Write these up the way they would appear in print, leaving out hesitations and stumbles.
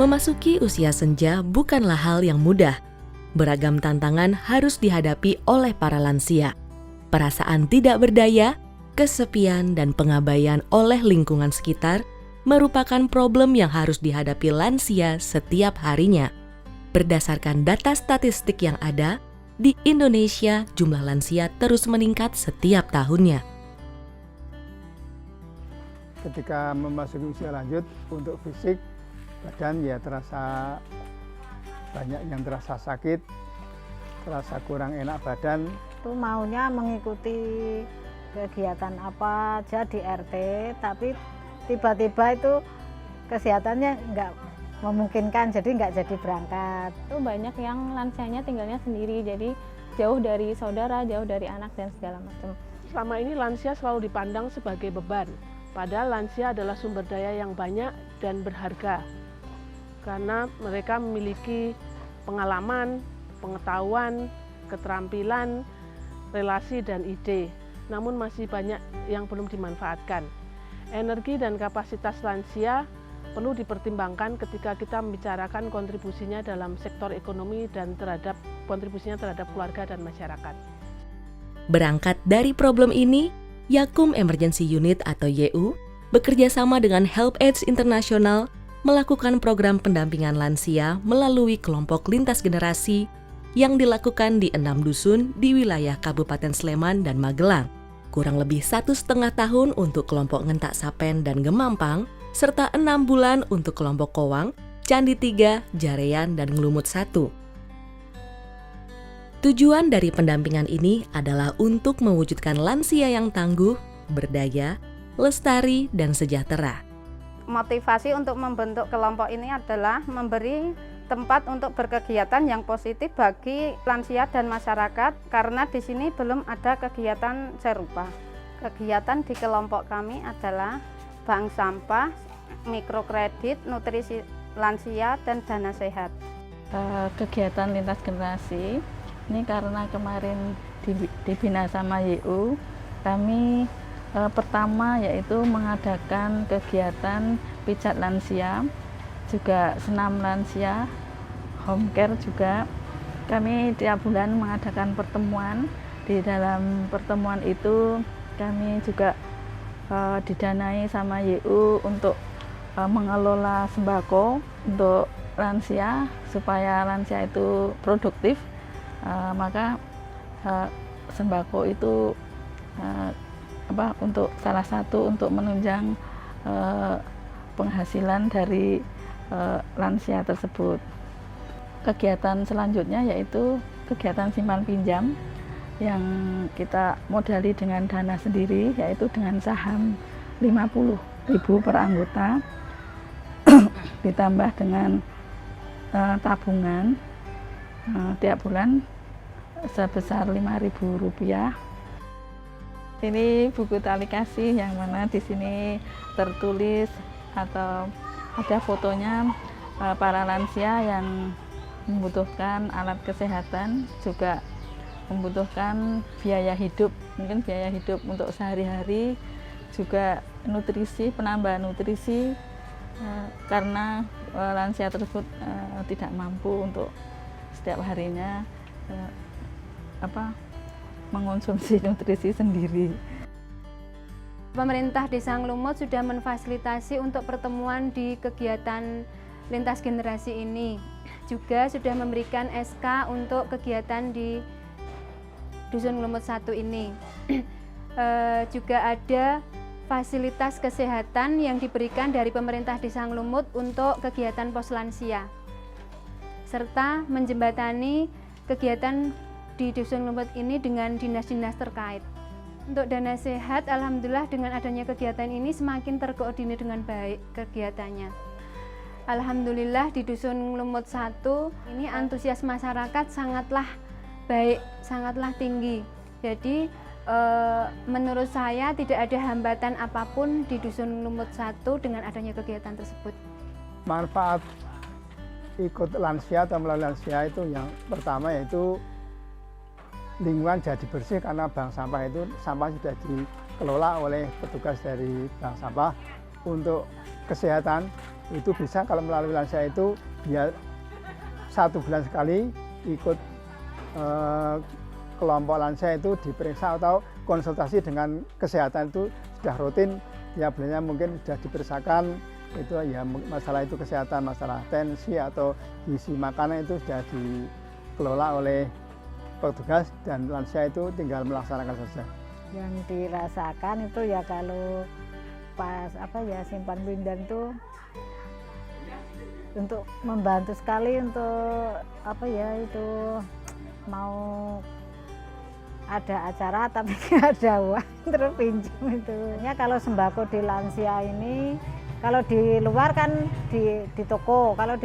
Memasuki usia senja bukanlah hal yang mudah. Beragam tantangan harus dihadapi oleh para lansia. Perasaan tidak berdaya, kesepian, dan pengabaian oleh lingkungan sekitar merupakan problem yang harus dihadapi lansia setiap harinya. Berdasarkan data statistik yang ada, di Indonesia jumlah lansia terus meningkat setiap tahunnya. Ketika memasuki usia lanjut, untuk fisik, badan ya terasa banyak yang terasa sakit, terasa kurang enak badan. Itu maunya mengikuti kegiatan apa aja di RT, tapi tiba-tiba itu kesehatannya nggak memungkinkan, jadi nggak jadi berangkat. Itu banyak yang lansianya tinggalnya sendiri, jadi jauh dari saudara, jauh dari anak dan segala macam. Selama ini lansia selalu dipandang sebagai beban, padahal lansia adalah sumber daya yang banyak dan berharga. Karena mereka memiliki pengalaman, pengetahuan, keterampilan, relasi, dan ide. Namun masih banyak yang belum dimanfaatkan. Energi dan kapasitas lansia perlu dipertimbangkan ketika kita membicarakan kontribusinya dalam sektor ekonomi dan kontribusinya terhadap keluarga dan masyarakat. Berangkat dari problem ini, Yakum Emergency Unit atau YU bekerja sama dengan HelpAge International melakukan program pendampingan lansia melalui kelompok lintas generasi yang dilakukan di 6 dusun di wilayah Kabupaten Sleman dan Magelang. Kurang lebih 1,5 tahun untuk kelompok Ngentak Sapen dan Gemampang, serta 6 bulan untuk kelompok Kowang, Candi 3, Jarean, dan Ngelumut 1. Tujuan dari pendampingan ini adalah untuk mewujudkan lansia yang tangguh, berdaya, lestari, dan sejahtera. Motivasi untuk membentuk kelompok ini adalah memberi tempat untuk berkegiatan yang positif bagi lansia dan masyarakat, karena di sini belum ada kegiatan serupa. Kegiatan di kelompok kami adalah bank sampah, mikrokredit, nutrisi lansia, dan dana sehat. Kegiatan lintas generasi ini karena kemarin dibina sama YU, kami pertama yaitu mengadakan kegiatan pijat lansia, juga senam lansia, home care juga. Kami tiap bulan mengadakan pertemuan. Di dalam pertemuan itu kami juga didanai sama YU untuk mengelola sembako untuk lansia supaya lansia itu produktif. Maka sembako itu untuk salah satu untuk menunjang penghasilan dari lansia tersebut. Kegiatan selanjutnya yaitu kegiatan simpan pinjam yang kita modali dengan dana sendiri, yaitu dengan saham 50.000 per anggota ditambah dengan tabungan tiap bulan sebesar Rp5.000. Ini buku tali kasih yang mana di sini tertulis atau ada fotonya para lansia yang membutuhkan alat kesehatan, juga membutuhkan biaya hidup, mungkin biaya hidup untuk sehari-hari, juga nutrisi, penambahan nutrisi karena lansia tersebut tidak mampu untuk setiap harinya mengonsumsi nutrisi sendiri. Pemerintah Desa Ngelumut sudah memfasilitasi untuk pertemuan di kegiatan lintas generasi ini. Juga sudah memberikan SK untuk kegiatan di Dusun Ngelumut 1 ini. Juga ada fasilitas kesehatan yang diberikan dari pemerintah Desa Ngelumut untuk kegiatan pos lansia, serta menjembatani kegiatan di Dusun Ngelumut ini dengan dinas-dinas terkait. Untuk dana sehat, alhamdulillah dengan adanya kegiatan ini semakin terkoordinir dengan baik kegiatannya. Alhamdulillah di Dusun Ngelumut 1 ini antusias masyarakat sangatlah baik, sangatlah tinggi. Jadi menurut saya tidak ada hambatan apapun di Dusun Ngelumut 1 dengan adanya kegiatan tersebut. Manfaat ikut lansia atau melalui lansia itu yang pertama yaitu lingkungan jadi bersih, karena bank sampah itu sampah sudah dikelola oleh petugas dari bank sampah. Untuk kesehatan itu bisa kalau melalui lansia itu dia 1 bulan sekali ikut kelompok lansia itu diperiksa atau konsultasi dengan kesehatan itu sudah rutin, ya bilangnya mungkin sudah diperiksakan itu ya masalah itu kesehatan, masalah tensi atau gizi makanan itu sudah dikelola oleh petugas dan lansia itu tinggal melaksanakan saja. Yang dirasakan itu ya kalau pas simpan pinjam itu untuk membantu sekali untuk itu mau ada acara tapi nggak ada uang terus pinjam itu. Ya kalau sembako di lansia ini kalau di luar kan di toko, kalau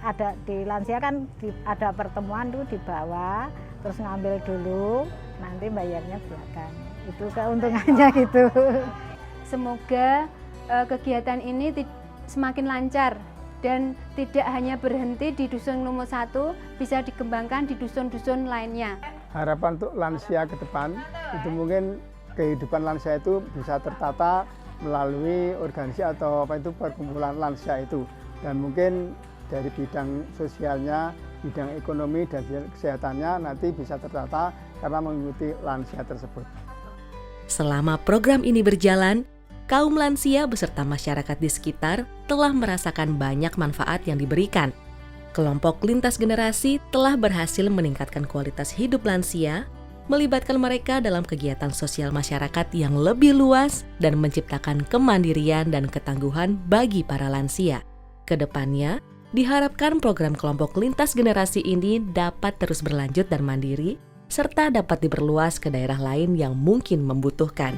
ada di lansia kan ada pertemuan tuh di bawah, terus ngambil dulu, nanti bayarnya belakang. Itu keuntungannya gitu. Semoga kegiatan ini semakin lancar dan tidak hanya berhenti di dusun nomor 1, bisa dikembangkan di dusun-dusun lainnya. Harapan untuk lansia ke depan itu mungkin kehidupan lansia itu bisa tertata melalui organisasi atau perkumpulan lansia itu, dan mungkin dari bidang sosialnya, bidang ekonomi dan kesehatannya nanti bisa tertata karena mengikuti lansia tersebut. Selama program ini berjalan, kaum lansia beserta masyarakat di sekitar telah merasakan banyak manfaat yang diberikan. Kelompok lintas generasi telah berhasil meningkatkan kualitas hidup lansia, melibatkan mereka dalam kegiatan sosial masyarakat yang lebih luas dan menciptakan kemandirian dan ketangguhan bagi para lansia. Kedepannya, diharapkan program kelompok lintas generasi ini dapat terus berlanjut dan mandiri, serta dapat diperluas ke daerah lain yang mungkin membutuhkan.